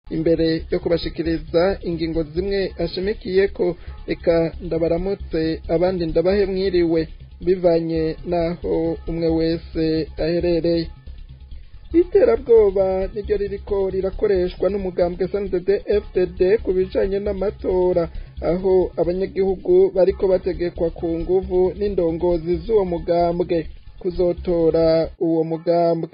imbere yo kubashikiriza ingingo zimwe ashimikiye ko reka ndabaramutse abandi ndabahe mwiriwe bivanye naho umwe wese aherereye. Iterabwoba niryo ririko rirakoreshwa n'umugambwe CNDD-FDD ku bijanye n'amatora, aho abanyagihugu bariko bategekwa ku nguvu n'indongozi z'uwo mugambwe kuzotora uwo mugambwe.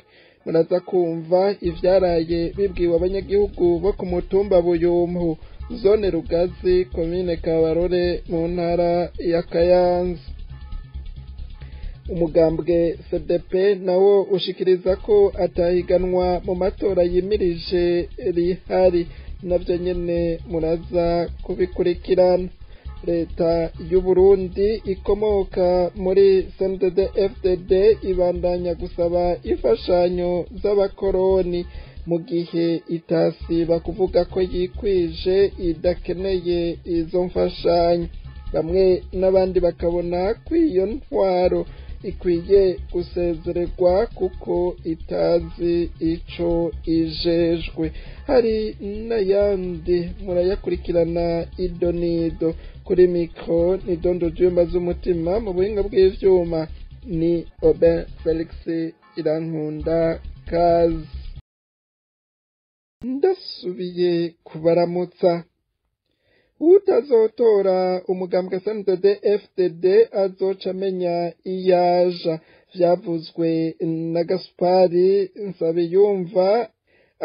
Muraza kumva ivyaraye bibwiwe abanyagihugu bo ku mutumba Buyumpu, zone Rugazi, komine Kabarore, mu ntara ya Kayanza. Umugambwe CDP nawo ushikiriza ko atahiganwa mu matora yimirije rihari, navyo nyene muraza kubikurikirana. Leta y'u Burundi ikomoka muri CNDD-FDD ibandanya gusaba imfashanyo z'abakoroni, mu gihe itasiba kuvuga ko yikwije idakeneye izo mfashanyo. Bamwe n'abandi bakabona ko iyo ntwaro ikwiye gusezererwa kuko itazi ico ijejwe. Hari n'ayandi murayakurikirana idonido kuri mikro ni Dondo Jumba z'umutima, mu buhinga bw'ivyuma ni Oben Felix Irankunda. Kazi ndasubiye kubaramutsa. Utazotora umugambwe CNDD-FDD azoca amenya iyaja, vyavuzwe na Gaspari Nsabiyumva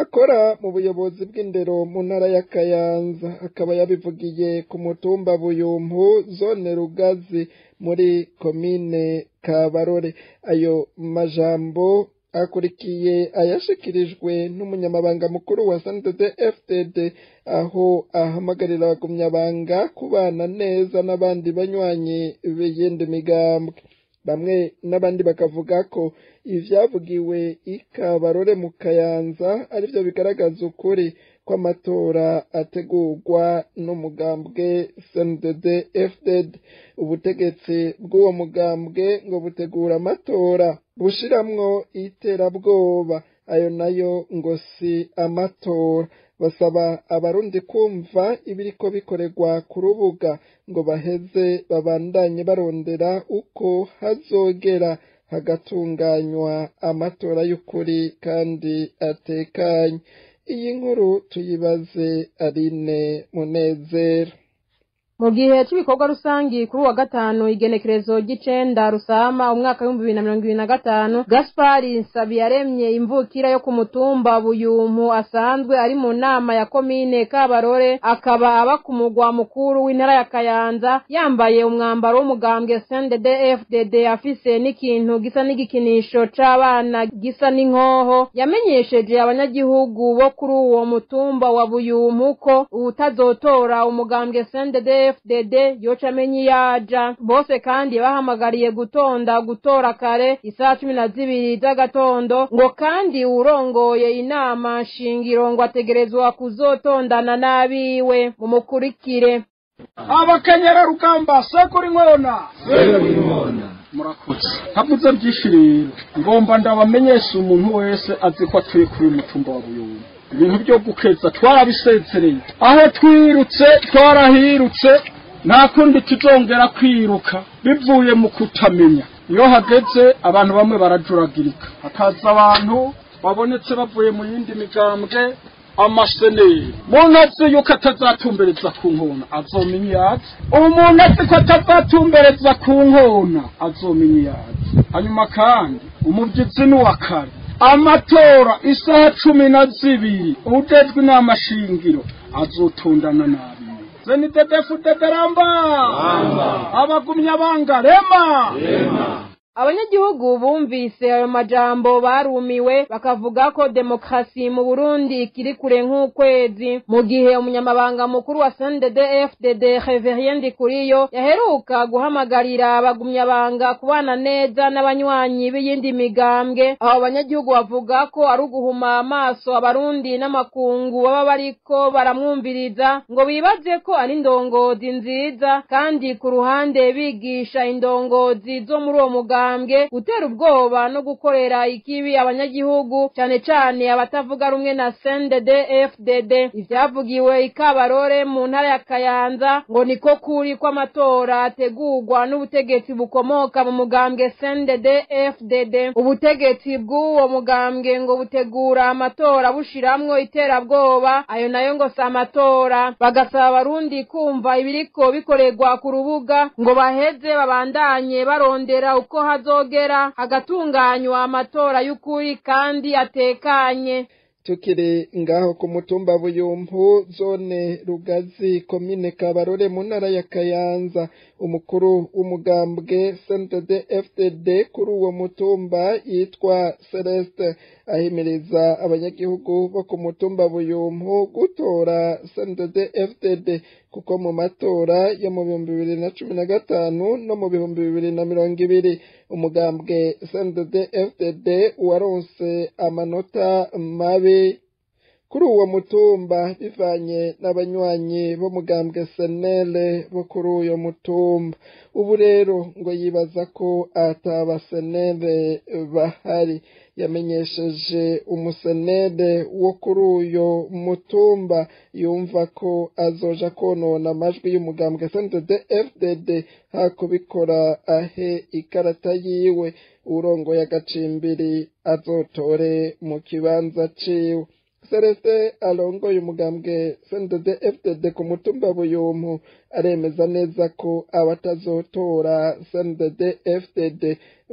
akora mu buyobozi bw'indero mu ntara ya Kayanza. Akaba yabivugiye ku mutumba Buyumpu, zone Rugazi, muri komine Kabarore. Ayo majambo akurikiye ayashikirijwe n'umunyamabanga mukuru wa CNDD-FDD, aho ahamagarira abagumyabanga kubana neza n'abandi banywanyi b'iyindi migambwe. Bamwe n'abandi bakavuga ko ivyavugiwe ikabarore mu Kayanza arivyo bigaragaza ukuri kw'amatora ategurwa n'umugambwe CNDD-FDD. Ubutegetsi bw'uwo mugambwe ngo butegura amatora bushiramwo iterabwoba, ayo nayo ngo si amatora. Basaba abarundi kumva ibiriko bikorerwa ku rubuga ngo baheze babandanye barondera uko hazogera hagatunganywa amatora y'ukuri kandi atekanye. Iyi nkuru tuyibaze Aline Munezero. Mu gihe cy'ibikorwa rusangi kuri wa gatanu igenekerezo ry'icenda Rusama umwaka wa 2025, Gaspari Nsabiyaremye imvukira yo ku mutumba Buyumpu asanzwe ari mu nama ya komine Kabarore, akaba aba ku mugwa mukuru w'intara ya Kayanza, yambaye umwambaro w'umugambwe CNDD-FDD afise n'ikintu gisa n'igikinisho c'abana gisa n'inkoho. Yamenyesheje abanyagihugu bo kuri uwo mutumba wa Buyumpu ko utazotora umugambwe CNDD-FDD yoca amenye yaja. Bose kandi bahamagariye gutora kare isaha 12 z'agatondo, ngo kandi urongoye inama shingiro ngo ategerezwa kuzotondana nabiwe. Mumukurikire. Abakanyera rugamba sekuri nkona murakoze. Habuze byishiriro ngomba ndabamenyesha umuntu wese azi ko turi kuri mutumba wa Buyumpu. Ibintu byo gukeza twarabisezereye, aho twirutse twarahirutse, nta kundi tuzongera kwiruka bivuye mu kutamenya. Iyo hageze abantu bamwe barajuragirika, hakaza abantu babonetse bavuye mu yindi migambwe amaseneri. Umuntu azi yuko atazatumbereza ku nkona azomenya yazi, umuntu azi ko atazatumbereza ku nkona azomenya yazi. Hanyuma kandi umuvyizi n'uwakare amatora isaha 12 ujejwe n'amashingiro azotondana nabi. Zenidedefudederamba abagumya banga rema. Abanyagihugu bumvise ayo majambo barumiwe, bakavuga ko demokrasi mu Burundi ikiri kure nk'ukwezi. Mu gihe umunyamabanga mukuru wa CNDD-FDD Reverien Ndikuriyo yaheruka guhamagarira abagumyabanga kubana neza n'abanywanyi b'iyindi migambwe, abo abanyagihugu bavuga ko ari uguhuma amaso abarundi n'amakungu baba bariko baramwumviriza, ngo bibaze ko ari indongozi nziza, kandi ku ruhande bigisha indongozi zo muri uwo mugambwe mugambwe gutera ubwoba no gukorera ikibi abanyagihugu cyane cyane abatavuga rumwe na CNDD FDD. Ivyavugiwe ikabarore mu ntara ya Kayanza ngo niko kuri kw'amatora ategurwa n'ubutegetsi bukomoka mu mugambwe CNDD FDD. Ubutegetsi bw'uwo mugambwe ngo butegura amatora bushiramwo iterabwoba, ayo nayo ngo si amatora. Bagasaba abarundi kumva ibiriko bikorerwa ku rubuga ngo baheze babandanye barondera uko hazogera hagatunganywa amatora y'ukuri kandi atekanye. Tukiri ngaho ku mutumba Buyumpu zone Rugazi komine Kabarore mu ntara ya Kayanza, umukuru w'umugambwe CNDD FDD kuri uwo mutumba yitwa Celeste ahimiriza abanyagihugu bo ku mutumba Buyumpu gutora CNDD FDD kuko mu matora yo mu 2015 no mu 2020 umugambwe CNDD FDD waronse amanota mabi kuri uwo mutumba bivanye n'abanywanyi bo mugambwe senele bo kuri uyo mutumba. Ubu rero ngo yibaza ko ataba senele bahari. Yamenyesheje umusenele wo kuri uyo mutumba yumva ko azoja konona amajwi y'umugambwe CNDD FDD hakubikora ahe ikarata yiwe urongoye agacimbiri azotore mu kibanza ciwe. Celeste alongoye umugambwe CNDD FDD ku mutumba Buyumpu aremeza neza ko abatazotora CNDD FDD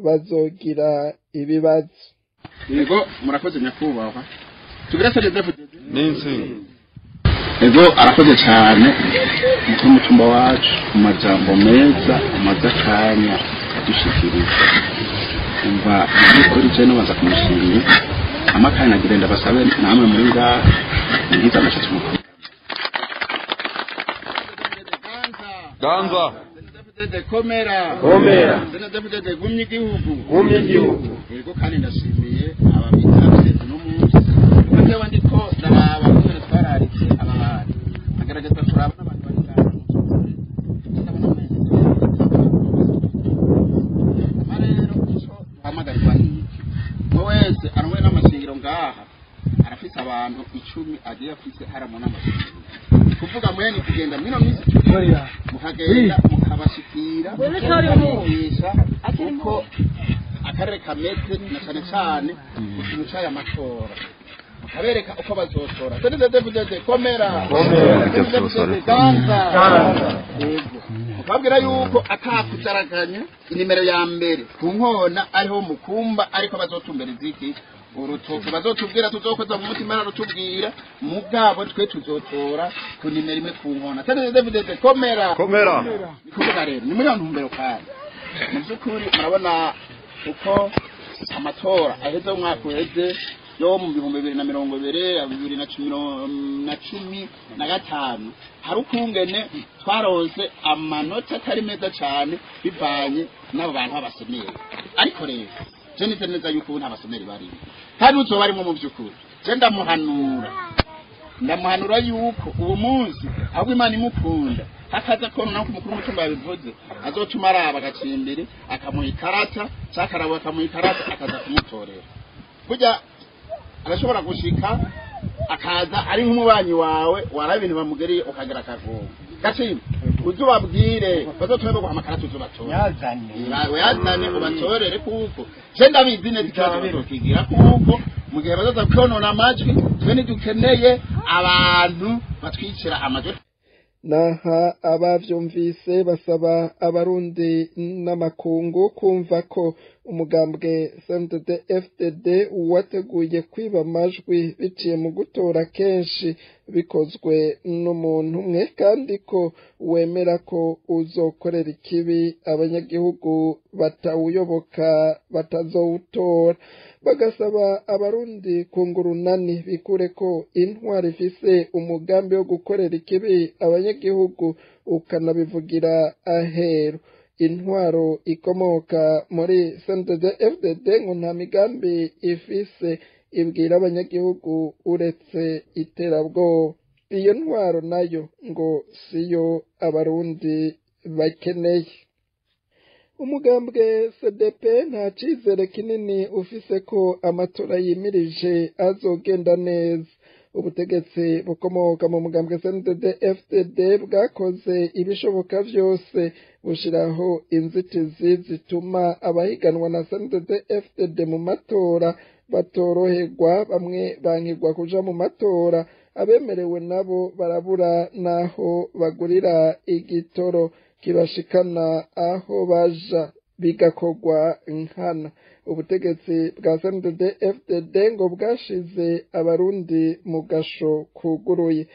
bazogira ibibazo. Yego murakoze nyakubahwa. Tugira CNDD FDD Ninsi. Yego arakoze cyane mu mutumba wacu mu majambo meza amaze akanya dushikiriza. Umva kuri cyane baza kumushimira amakanya agenda basabe namwe muri ngaha ngiza amashatsi mukuru Ganza komera CNDD gumye igihugu yego kandi ndashimiye ababitavye no munsi kandi abandi ko ndababa kubera twararitse abahari agaragaza kuraba n'abantu bari ngaha amarero ico hamagarirwa wese aronwe n'amashingiro ngaha arafise abantu 10 agiye afise haramo n'amashingiro kuvuga mwene kugenda mwino minsi mukagenda mukabashikira mukigisha uko akarere kameze na cyane cyane ikintu cy'aya matora mukabereka uko bazotora CNDD komera ganza yego mukabwira yuko akakujaraganya inimero ya mbere ku nkona ariho mukumba ariko bazotumbera iziki urutoke bazotubwira tuzokoza mu mutima narutubwira mu bwabo twe tuzotora ku nimero imwe ku nkona CNDD komera kuvuga rero ni muri ntumbero kandi mu byukuri murabona uko amatora aheze umwaka uheze yo mu 2020 hari ukungene twaronse amanota atari meza cyane bivanye n'abo bantu b'abasomeri. Ariko rero je nite neza yuko nta basomeri bari kandi uzo barimo mu byukuri je ndamuhanura yuko uwo munsi ahubwo Imana imukunda hakaza ko nako mukuru mutumba yabivuze azotuma araba agacimbiri akamuha ikarata cyakarabo akamuha ikarata akaza kumutorera kujya arashobora gushika akaza ari nk'umubanyi wawe warabe ibintu bamugereye ukagera akavuga gacimba uzubabwire bazotumwe guha amakarata uzubatora yazane ubatorere kuko je ndabizi neza ikibazo kigira kuko mu gihe bazoza konona amajwi twe ntidukeneye abantu batwicira amajwi. Naha abavyumvise basaba abarundi n'amakungu kumva ko umugambwe CNDD FDD wateguye kwiba amajwi biciye mu gutora kenshi bikozwe n'umuntu umwe kandi ko wemera ko uzokorera ikibi abanyagihugu batawuyoboka batazowutora. Bagasaba abarundi kungurunani bikure ko intwari ifise umugambi wo gukorera ikibi abanyagihugu ukanabivugira ahero. Intwaro ikomoka muri CNDD FDD ngo nta migambi ifise ibwira abanyagihugu uretse iterabwoba. Iyo ntwaro nayo ngo siyo abarundi bakeneye. umugambwe CDP nta cizere kinini ufise ko amatora yimirije azogenda neza. Ubutegetsi bukomoka mu mugambwe CNDD-FDD bwakoze ibishoboka vyose bushiraho inzitizi zituma abahiganwa na CNDD-FDD mu matora batoroherwa, bamwe bankirwa kuja mu matora, abemerewe nabo barabura naho bagurira igitoro kibashikana aho baja, bigakorwa nkana. Ubutegetsi bwa CNDD-FDD ngo bwashize abarundi mu gasho kuguruye.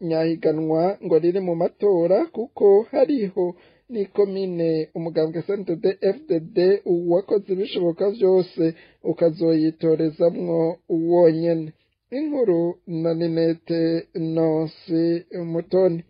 Nyahiganwa ngo riri mu matora kuko hariho n'ikomine umugambwe CNDD-FDD uwakoze ibishoboka vyose ukazoyitorezamwo wonyene. Inkuru na Ninete Nonsi Mutoni.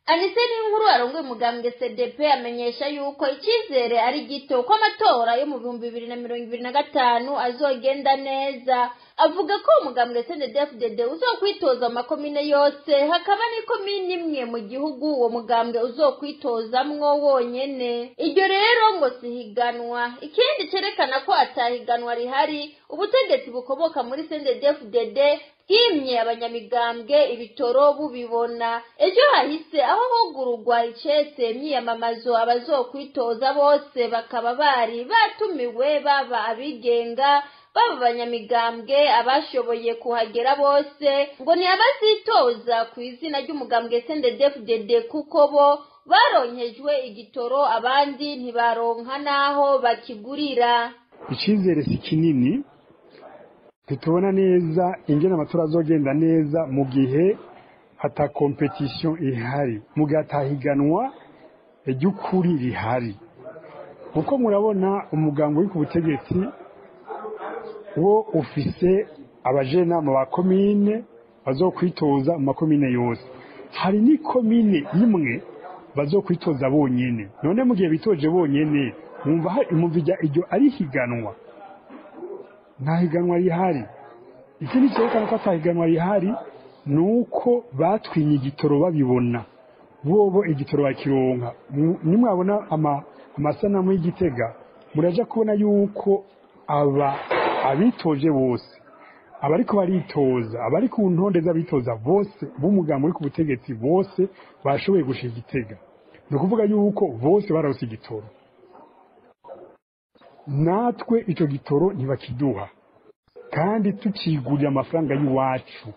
Aniseni nkuru arongoye umugambwe CDP amenyesha yuko icizere ari gito ko amatora yo mu 2025 azogenda neza. Avuga ko umugambwe CNDD-FDD uzokwitoza amakomine yose, hakaba n'ikomine imwe mu gihugu uwo mugambwe uzokwitozamwo wonyene. Iryo rero ngo sihiganwa. Ikindi cerekana ko atahiganwa rihari, ubutegetsi bukomoka muri CNDD-FDD bwimye abanyamigambwe ibitoro bubibona. Ejo hahise aho hugururwa icese imyiyamamazo abazokwitoza bose bakaba bari batumiwe, baba abigenga baba abanyamigambwe abashoboye kuhagera bose ngo ni abazitoza ku izina ry'umugambwe CNDD-FDD kuko bo baronkejwe igitoro, abandi ntibaronka naho bakigurira. Icizere si kinini, tutubona neza ingene amatora azogenda neza mu gihe hata competition ihari, mu gihe atahiganwa ry'ukuri rihari. Kuko murabona umugambwe uri ku butegetsi wo ufise abajena mu bakomine bazokwitoza mu makomine yose. Hari n'ikomine imwe bazokwitoza bonyene. None mu gihe bitoje bonyene mwumva iryo ari higanwa? Nta higanwa rihari. Ikindi cyerekana ko atahiganwa rihari nuko batwinye igitoro babibona, bobo igitoro bakironka. Nimwabona amasanamu y'Igitega muraja kubona yuko abitoje bose, abariko baritoza, abari ku ntonde z'abitoza bose b'umugambi uri ku butegetsi bose bashoboye gushika Igitega. No kuvuga yuko bose barose igitoro. Natwe ico gitoro ntibakiduha, kandi tukigurira amafaranga y'uwacu.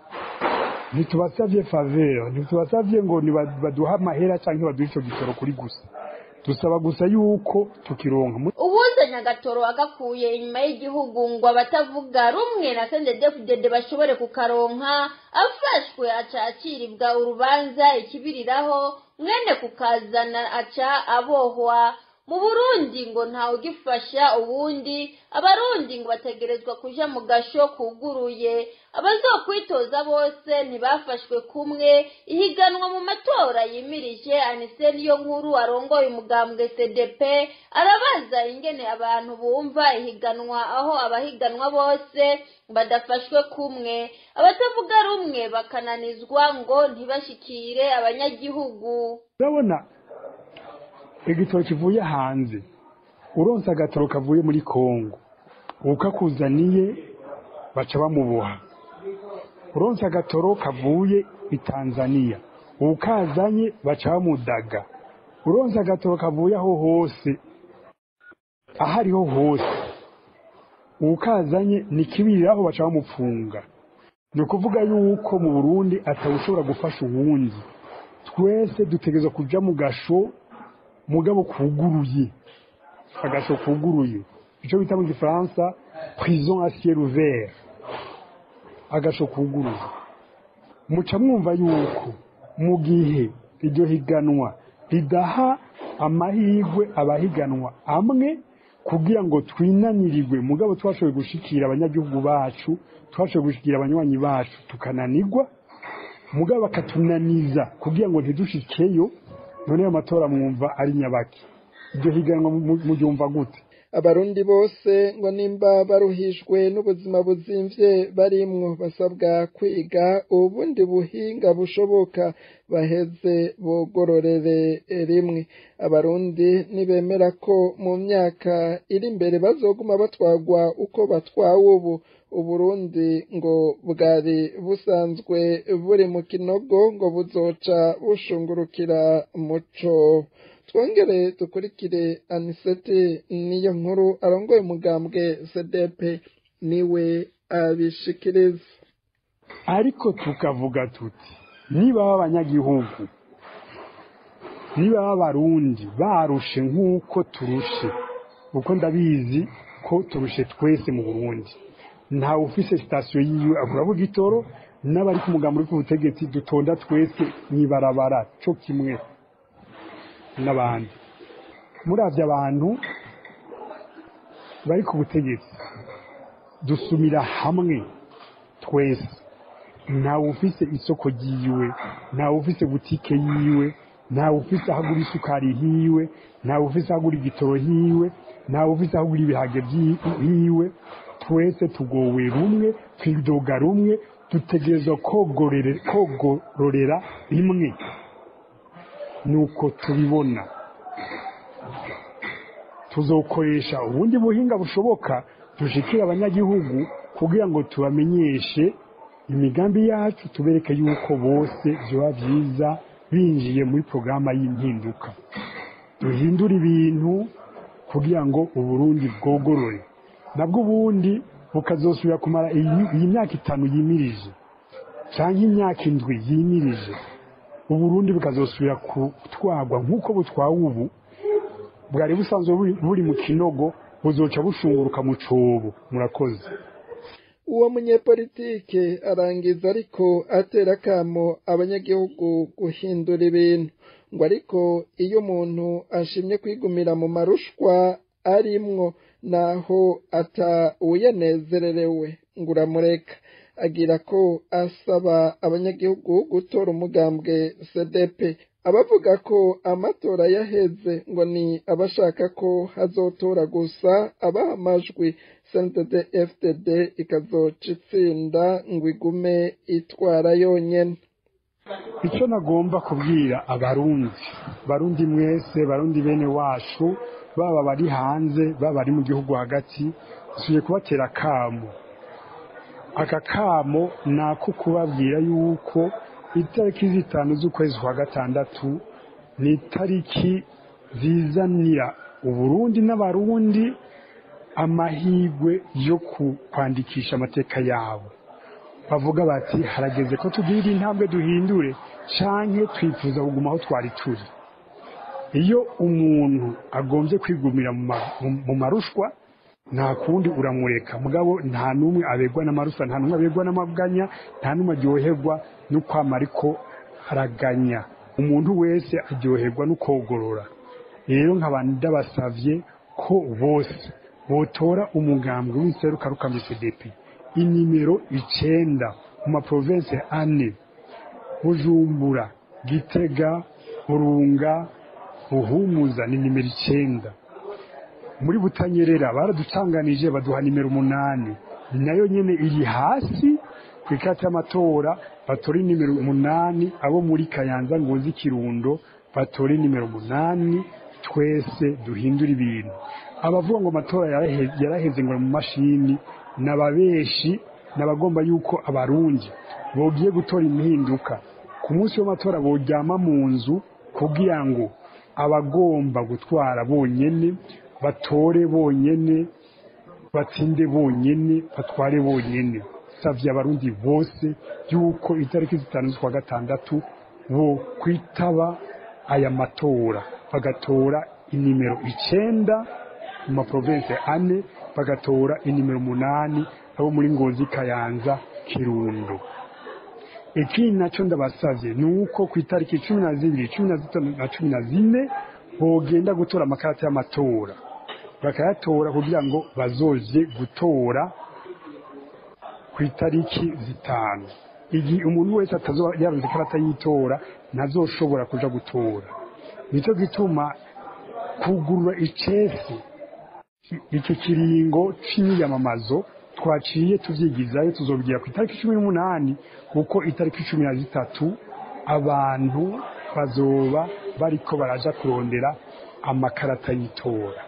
Ntitubasavye faveur, ntitubasavye ngo baduha amahera canke baduha ico gitoro kuri gusa. Dusaba gusa yuko tukironka. Ubuzanya gatoro agakuye inyuma y'igihugu ngo abatavuga rumwe na CNDD-FDD bashobore kukaronka, afashwe acakiribwa urubanza ikibiriraho, mwene kukazana aca abohwa. Mu Burundi ngo nta ugifasha ubundi, abarundi ngo bategerezwa kuja mu gasho kuguruye. Abazokwitoza bose ntibafashwe kumwe, ihiganwa mu matora yimirije. Aniseni yo nkuru arongoye umugambwe CDP arabaza ingene abantu bumva ihiganwa aho abahiganwa bose badafashwe kumwe, abatavuga rumwe bakananizwa ngo ntibashikire abanyagihugu. Urabona igitoro kivuye hanze, uronsa agatoro kavuye muri Kongo ukakuzaniye baca bamuboha. Uronsa agatoro kavuye i Tanzania ukazanye baca bamudaga. Uronsa agatoro kavuye aho hose, ahariho hose ukazanye nikibiriraho baca bamupfunga. No kuvuga yuko mu Burundi atawushobora gufasha uwundi. Twese dutegerezwa kuja mu gasho mugabo kuguruye. Agasho kuguruye ico bita mu Gifaransa prison à ciel ouvert. Agasho kuguruye muca mwumva yuko mu gihe iryo higanwa ridaha amahirwe abahiganwa amwe kugira ngo twinanirirwe, mugabo twashoboye gushikira abanyagihugu bacu, twashoboye gushikira abanywanyi bacu tukananirwa, mugabo bakatunaniza kugira ngo ntidushikeyo. None amatora mwumva ari nyabaki? Iryo higanwa mubyumva gute? abarundi bose ngo nimba baruhijwe n'ubuzima buzimvye barimwo basabwa kwiga ubundi buhinga bushoboka baheze bogororere rimwe. Abarundi nibemera ko mu myaka iri imbere bazoguma batwagwa uko batwawe ubu, Uburundi ngo bwari busanzwe buri mu kinogo ngo buzoca bushungurukira muco. Twongere dukurikire Anisete niyo nkuru arongoye umugambwe CDP niwe abishikiriza. Ariko tukavuga tuti niba abanyagihugu niba abarundi barushe nk'uko turushe, uko ndabizi ko turushe twese mu Burundi, nta ufise station yiwe agura bugitoro, n'abari ku mugambo uri ku butegetsi dutonda twese nibarabara cyo kimwe n'abandi. Muravye abantu bari ku butegetsi dusumira hamwe twese, nta ufise isoko yiwe, nta ufise butike yiwe, nta ufise ahagura isukari hiwe, nta ufise ahagura igitoro hiwe, nta ufise ahagura ibihage hiwe. Twese tugowe rumwe, twidoga rumwe, dutegerezwa kogororera rimwe. Nuko tubibona tuzokoresha ubundi buhinga bushoboka dushikira abanyagihugu kugira ngo tubamenyeshe imigambi yacu, tubereke yuko bose byoba byiza binjiye muri programa y'impinduka, duhindura ibintu kugira ngo Uburundi bwogorore, nabwo ubundi bukazosubira kumara iyi myaka 5 yimirije canke imyaka 7 yimirije, Uburundi bukazosubira kutwagwa nk'uko butwawe ubu, bwari busanzwe buri mu kinogo buzoca bushunguruka mu cobo. Murakoze. Uwo munyepolitike arangiza ariko atera kamo abanyagihugu guhindura ibintu, ngo ariko iyo umuntu ashimye kwigumira mu marushwa arimwo naho uyenezererewe ngo uramureka. Agira ko asaba abanyagihugu gutora umugambwe CDP. Abavuga ko amatora yaheze ngo ni abashaka ko hazotora gusa abaha amajwi, CNDD-FDD ikazoca itsinda ngo igume itwara yonyene. Icyo nagomba kubwira barundi mwese, barundi bene wacu, baba bari hanze baba bari mu gihugu hagati, suye kubatera kamo. Aka kamo nako kubabwira yuko itariki 5 z'ukwezi kwa gatandatu ni itariki zizanira Uburundi n'abarundi amahigwe yo kwandikisha amateka yabo. Bavuga bati harageze ko tugira intambwe duhindure canke twifuza kuguma aho twari turi. Iyo umuntu agombye kwigumira mu marushwa nta kundi uramureka, mugabo nta numwe abegwa n'amarushwa, nta numwe abegwa n'amaganya, nta numwe aryoherwa no kwama ariko araganya. Umuntu wese aryoherwa no kogorora. Rero nk'abandi ndabasavye ko bose botora umugambwe w'inseruka rukamye CDP inimero 9 mu maprovince 4: Bujumbura, Gitega, Burunga, Buhumuza ni nimero 9. Muri Butanyerera baradutanganije baduha nimero 8, nayo nyene iri hasi kwikata y'amatora, batori nimero 8. Abo muri Kayanza, Ngozi, Kirundo batori nimero 8. Twese duhindura ibintu. Abavuga ngo amatora yaraheze ngo mu mashini nababeshi, nabagomba yuko abarundi bogiye gutora impinduka ku munsi w'amatora bojyama mu nzu kugira ngo abagomba gutwara bonyene batore bonyene, batsinde bonyene, batware bonyene. Savye abarundi bose yuko itariki 5 z'ukwa gatandatu bo kwitaba aya matora, bagatora inimero 9 mu maprovince 4, bagatora inimero 8 abo muri Ngozi, Kayanza, Kirundo. Ikindi naco ndabasavye nuko ku itariki 12, 13 na 14 bogenda gutora amakarata y'amatora, bakayatora kugira ngo bazoje gutora ku itariki 5. Igi umuntu wese atazoba yaronse ikarata yitora ntazoshobora kuja gutora. Nico gituma kugurura icesi icyo kiringo cy'imyamamazo twaciye tuvyigizayo tuzobigira ku itariki 18 kuko itariki 13 abantu bazoba bariko baraja kurondera amakarata y'itora.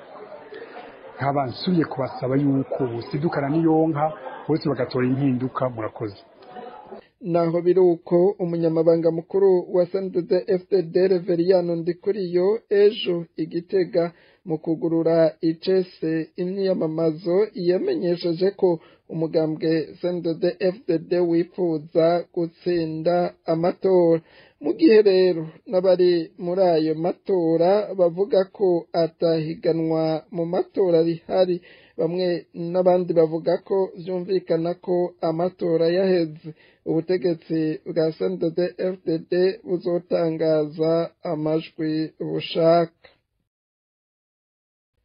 Nkaba nsubiye kubasaba yuko busidukana n'iyonka bose bagatora impinduka. Murakoze. Naho biruko umunyamabanga mukuru wa CNDD-FDD Reveriyano Ndikuriyo ejo Igitega mu kugurura icese imyamamazo yamenyesheje ko umugambwe CNDD-FDD wifuza gutsinda amatora. Mu gihe rero n'abari muri ayo matora bavuga ko atahiganwa mu matora rihari, bamwe n'abandi bavuga ko vyumvikana ko amatora yaheze, ubutegetsi bwa CNDD-FDD buzotangaza amajwi bushaka.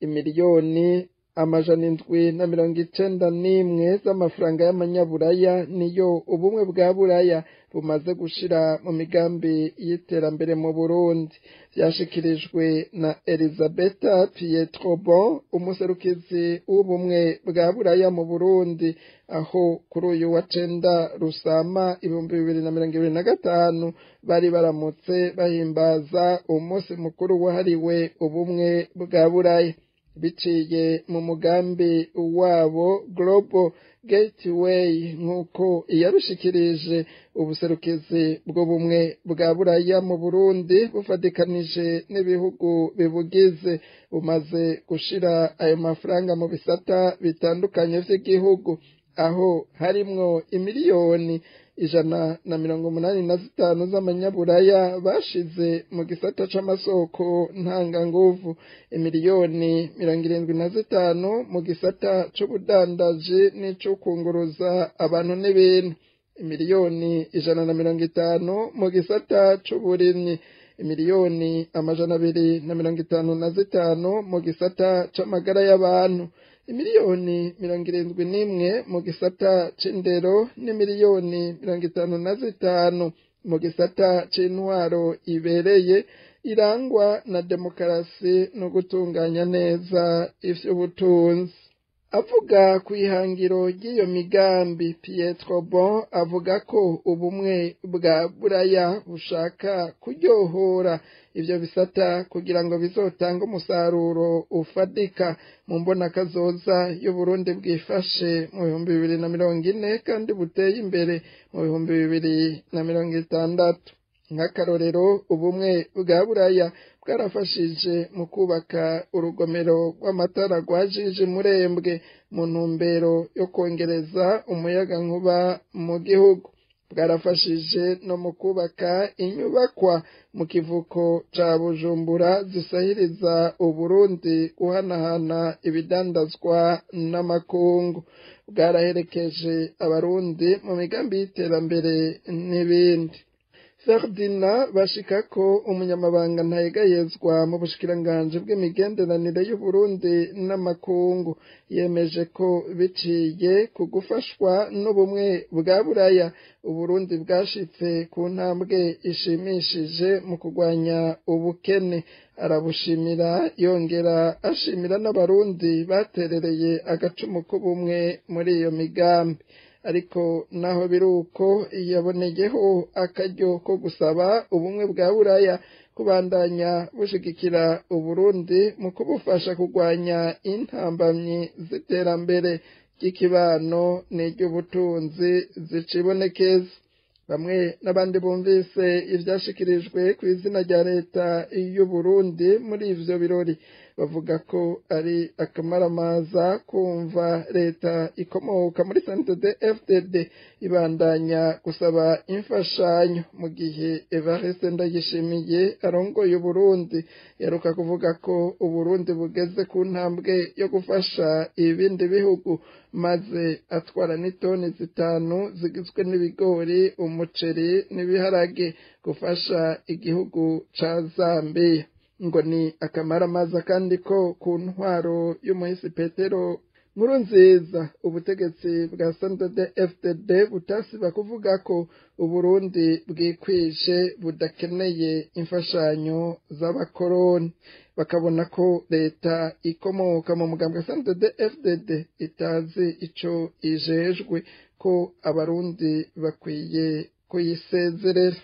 Imiliyoni 791 z'amafaranga y'amanyaburaya niyo ubumwe bwa buraya bumaze gushira mu migambi y'iterambere mu Burundi, byashikirijwe na Elisabetta Pietrobon, umuserukizi w'ubumwe bwa buraya mu Burundi, aho kuri uyu wa 9 Rusama 2025 bari baramutse bahimbaza umunsi mukuru wahariwe ubumwe bwa buraya. Biciye mu mugambi wabo Global Gateway, nk'uko yabishikirije ubuserukizi bw'ubumwe bwa buraya mu Burundi bufadikanije n'ibihugu bibugize, bumaze gushira ayo mafaranga mu bisata bitandukanye vy'igihugu, aho harimwo imiliyoni 185 z'amanyaburaya bashize mu gisata c'amasoko ntanganguvu, imiliyoni 75 mu gisata c'ubudandaji n'icukunguruza abantu n'ibintu, imiliyoni 150 mu gisata c'uburimyi, imiliyoni 255 mu gisata c'amagara y'abantu, imiliyoni 71 mu gisata c'indero, n'imiliyoni 55 mu gisata c'intwaro ibereye irangwa na demokarasi no gutunganya neza ivy'ubutunzi. Avuga ku ihangiro ry'iyo migambi, Pietrobon avuga ko ubumwe bwa buraya bushaka kuryohora ivyo bisata kugira ngo bizotanga umusaruro ufadika mu mbonakazoza y'Uburundi bwifashe mu 2040 kandi buteye imbere mu 2060. Nk'akarorero, ubumwe bwa buraya bwarafashije mu kubaka urugomero rw'amatara rwa Jiji Murembwe mu ntumbero yo kongereza umuyagankuba mu gihugu. Bwarafashije no mu kubaka inyubakwa mu kivuko ca Bujumbura zisahiriza Uburundi guhanahana ibidandazwa n'amakungu. Bwaraherekeje abarundi mu migambi y'iterambere n'ibindi. Ferdinand Bashikako, umunyamabanga ntayegayezwa mu bushikiranganje bw'imigenderanire y'Uburundi n'amakungu, yemeje ko biciye ku gufashwa n'ubumwe bwa buraya Uburundi bwashitse ku ntambwe ishimishije mu kurwanya ubukene. Arabushimira, yongera ashimira n'abarundi baterereye agacumu k'ubumwe muri iyo migambi. Ariko naho biruko yaboneyeho akaryo ko gusaba ubumwe bwa buraya kubandanya bushigikira Uburundi mu kubufasha kurwanya intambamyi z'iterambere ry'ikibano n'iry'ubutunzi zicibonekeza. Bamwe n'abandi bumvise ivyashikirijwe ku izina rya leta y'Uburundi muri ivyo birori bavuga ko ari akamaramaza kumva leta ikomoka muri CNDD-FDD ibandanya gusaba imfashanyo, mu gihe Evariste Ndayishimiye arongoye Uburundi yaruka kuvuga ko Uburundi bugeze ku ntambwe yo gufasha ibindi bihugu, maze atwara n'itoni 5 zigizwe n'ibigori, umuceri n'ibiharage gufasha igihugu ca Zambia. Ngo ni akamaramaza kandi ko ku ntwaro y'umuhisi Petero nkuru nziza ubutegetsi bwa CNDD-FDD butasiba kuvuga ko Uburundi bwikwije budakeneye imfashanyo z'abakoroni bakabona ko leta ikomoka mu mugambwe wa CNDD-FDD itazi ico ijejwe ko abarundi bakwiye kuyisezerera